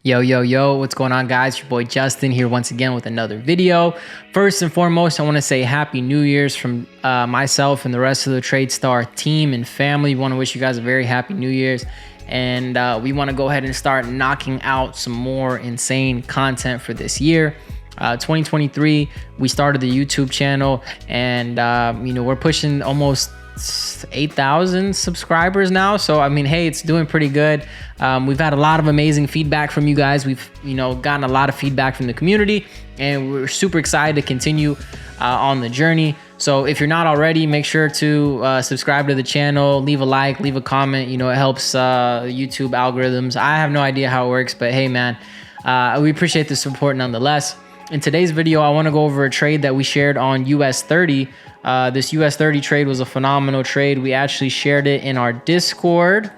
Yo, what's going on, guys? Your boy Justin here once again with another video. First and foremost, I want to say Happy New Year's from myself and the rest of the TradeStar team and family. We want to wish you guys a very happy New Year's. And we want to go ahead and start knocking out some more insane content for this year. 2023, we started the YouTube channel and, we're pushing almost 8,000 subscribers now. So, I mean, hey, it's doing pretty good. We've had a lot of amazing feedback from you guys. We've, gotten a lot of feedback from the community and we're super excited to continue on the journey. So if you're not already, make sure to subscribe to the channel, leave a like, leave a comment. It helps YouTube algorithms. I have no idea how it works, but hey, man, we appreciate the support nonetheless. In today's video, I want to go over a trade that we shared on US30. This US30 trade was a phenomenal trade. We actually shared it in our Discord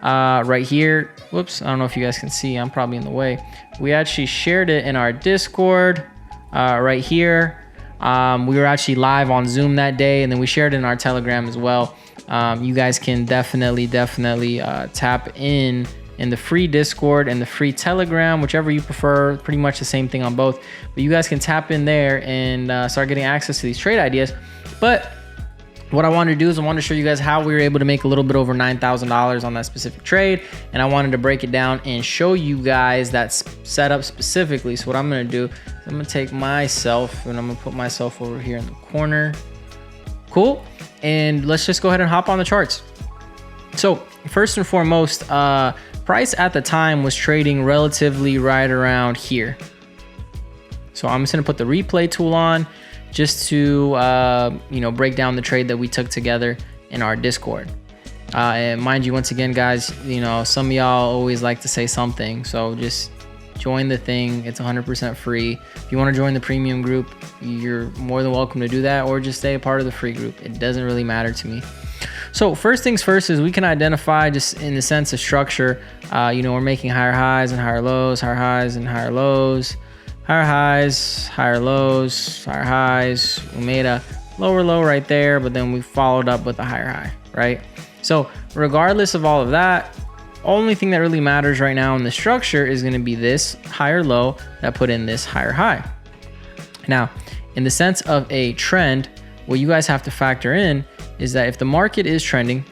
right here. Whoops, I don't know if you guys can see. I'm probably in the way. We actually shared it in our Discord right here. We were actually live on Zoom that day, and then we shared it in our Telegram as well. You guys can definitely tap in the free Discord and the free Telegram, whichever you prefer. Pretty much the same thing on both, but you guys can tap in there and start getting access to these trade ideas. But what I wanted to do is I wanted to show you guys how we were able to make a little bit over $9,000 on that specific trade, and I wanted to break it down and show you guys that setup specifically. So what I'm going to do is I'm going to take myself and I'm going to put myself over here in the corner. Cool. And let's just go ahead and hop on the charts. So first and foremost, price at the time was trading relatively right around here. So I'm just going to put the replay tool on just to break down the trade that we took together in our Discord. And mind you, once again, guys, some of y'all always like to say something, so just join the thing. It's 100% free. If you want to join the premium group, you're more than welcome to do that, or just stay a part of the free group. It doesn't really matter to me. So first things first is we can identify, just in the sense of structure, we're making higher highs and higher lows, higher highs and higher lows, higher highs, higher lows, higher highs. We made a lower low right there, but then we followed up with a higher high, right? So regardless of all of that, only thing that really matters right now in the structure is going to be this higher low that put in this higher high. Now, in the sense of a trend, what you guys have to factor in is that if the market is trending,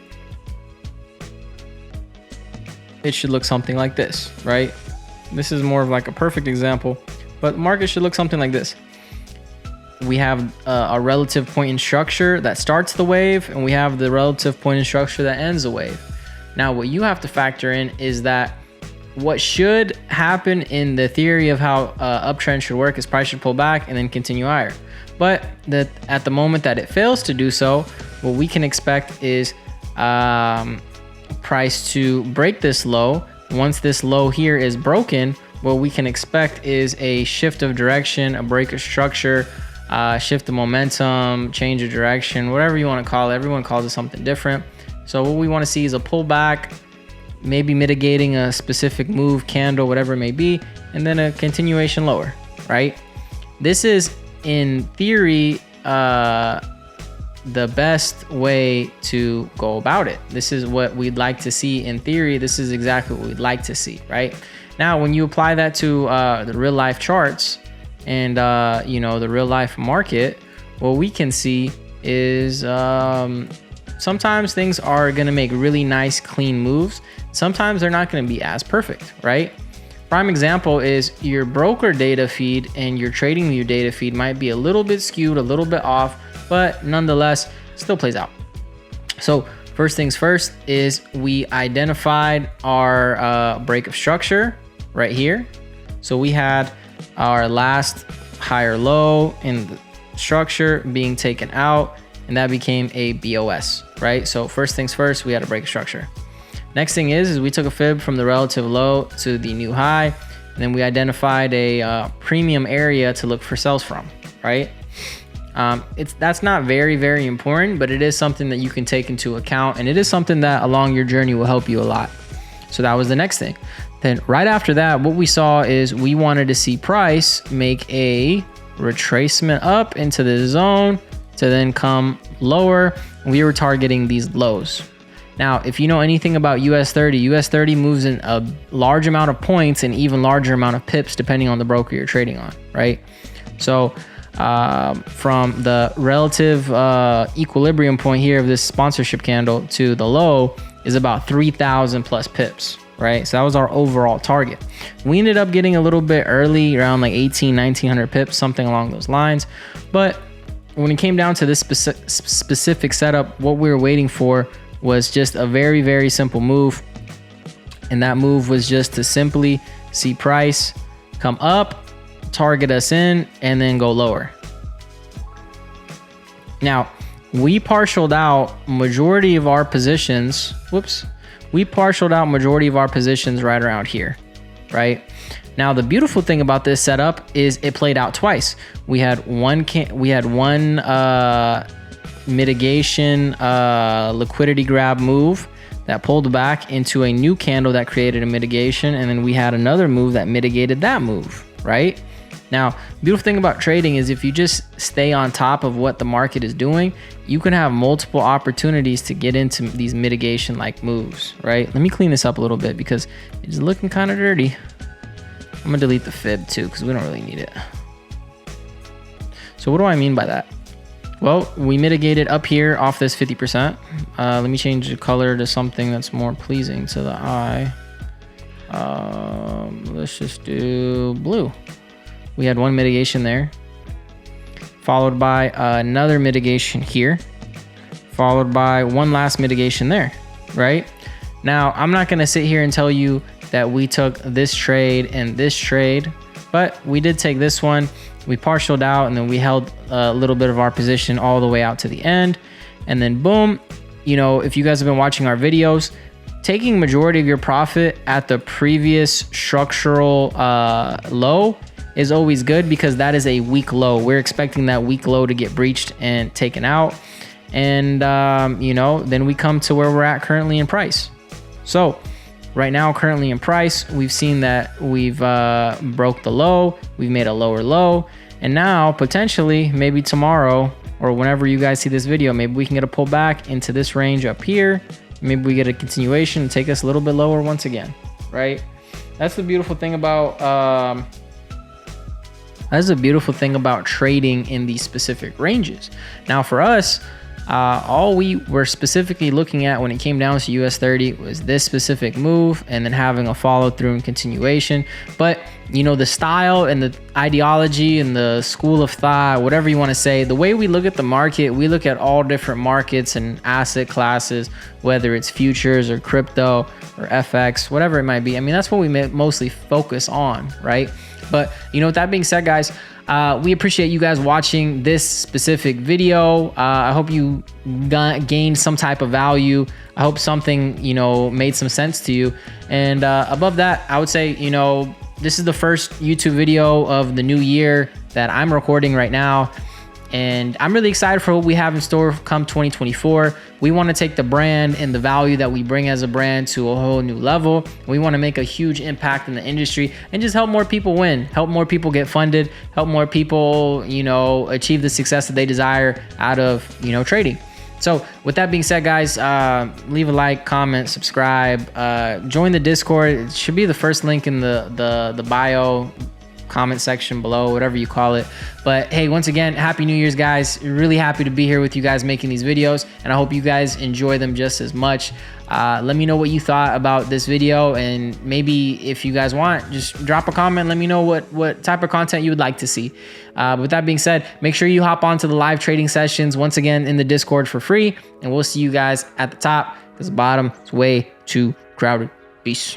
it should look something like this, right? This is more of like a perfect example, but the market should look something like this. We have a relative point in structure that starts the wave, and we have the relative point in structure that ends the wave. Now, what you have to factor in is that what should happen in the theory of how uptrend should work is price should pull back and then continue higher. But at the moment that it fails to do so, what we can expect is price to break this low. Once this low here is broken, what we can expect is a shift of direction, a break of structure, shift of momentum, change of direction, whatever you want to call it. Everyone calls it something different. So what we want to see is a pullback, maybe mitigating a specific move, candle, whatever it may be, and then a continuation lower, right? This is, in theory, the best way to go about it. This is what we'd like to see in theory. This is exactly what we'd like to see, right? Now, when you apply that to the real life charts and, the real life market, what we can see is sometimes things are going to make really nice, clean moves. Sometimes they're not going to be as perfect, right? Prime example is your broker data feed and your trading view data feed might be a little bit skewed, a little bit off, but nonetheless still plays out. So first things first is we identified our break of structure right here. So we had our last higher low in the structure being taken out, and that became a BOS, right? So first things first, we had a break of structure. Next thing is we took a fib from the relative low to the new high, and then we identified a premium area to look for sells from, right? That's not very, very important, but it is something that you can take into account, and it is something that along your journey will help you a lot. So that was the next thing. Then right after that, what we saw is we wanted to see price make a retracement up into the zone to then come lower. We were targeting these lows. Now, if you know anything about US30, US30 moves in a large amount of points and even larger amount of pips depending on the broker you're trading on, right? So from the relative equilibrium point here of this sponsorship candle to the low is about 3,000 plus pips, right? So that was our overall target. We ended up getting a little bit early, around like 1900 pips, something along those lines. But when it came down to this specific setup, what we were waiting for was just a very, very simple move. And that move was just to simply see price come up, target us in, and then go lower. Now, we partialed out majority of our positions. We partialed out majority of our positions right around here, right? Now, the beautiful thing about this setup is it played out twice. We had one mitigation liquidity grab move that pulled back into a new candle that created a mitigation, and then we had another move that mitigated that move, right? Now, beautiful thing about trading is if you just stay on top of what the market is doing, you can have multiple opportunities to get into these mitigation like moves, right? Let me clean this up a little bit because it's looking kind of dirty. I'm gonna delete the fib too because we don't really need it. So what do I mean by that? Well, we mitigated up here off this 50%. Let me change the color to something that's more pleasing to the eye. Let's just do blue. We had one mitigation there, followed by another mitigation here, followed by one last mitigation there, right? Now, I'm not gonna sit here and tell you that we took this trade and this trade, but we did take this one. We partialed out and then we held a little bit of our position all the way out to the end. And then boom, you know, if you guys have been watching our videos, taking majority of your profit at the previous structural low is always good because that is a weak low. We're expecting that weak low to get breached and taken out. And, you know, then we come to where we're at currently in price. So right now, currently in price, we've seen that we've broke the low, we've made a lower low, and now potentially maybe tomorrow or whenever you guys see this video, maybe we can get a pullback into this range up here. Maybe we get a continuation and take us a little bit lower once again, right? That's the beautiful thing about trading in these specific ranges. Now for us, all we were specifically looking at when it came down to US30 was this specific move and then having a follow through and continuation. But you know, the style and the ideology and the school of thought, whatever you want to say, the way we look at the market, we look at all different markets and asset classes, whether it's futures or crypto or FX, whatever it might be. I mean, that's what we mostly focus on, right? But you know, with that being said, guys, we appreciate you guys watching this specific video. I hope you gained some type of value. I hope something, you know, made some sense to you. And above that, I would say, you know, this is the first YouTube video of the new year that I'm recording right now. And I'm really excited for what we have in store come 2024. We want to take the brand and the value that we bring as a brand to a whole new level. We want to make a huge impact in the industry and just help more people win, help more people get funded, help more people, you know, achieve the success that they desire out of, you know, trading. So with that being said, guys, leave a like, comment, subscribe, join the Discord. It should be the first link in the bio, comment section below, whatever you call it. But hey, once again, happy New Year's, guys. Really happy to be here with you guys making these videos, and I hope you guys enjoy them just as much. Let me know what you thought about this video, and maybe if you guys want, just drop a comment. Let me know what type of content you would like to see. With that being said, make sure you hop onto the live trading sessions once again in the Discord for free, and we'll see you guys at the top because the bottom is way too crowded. Peace.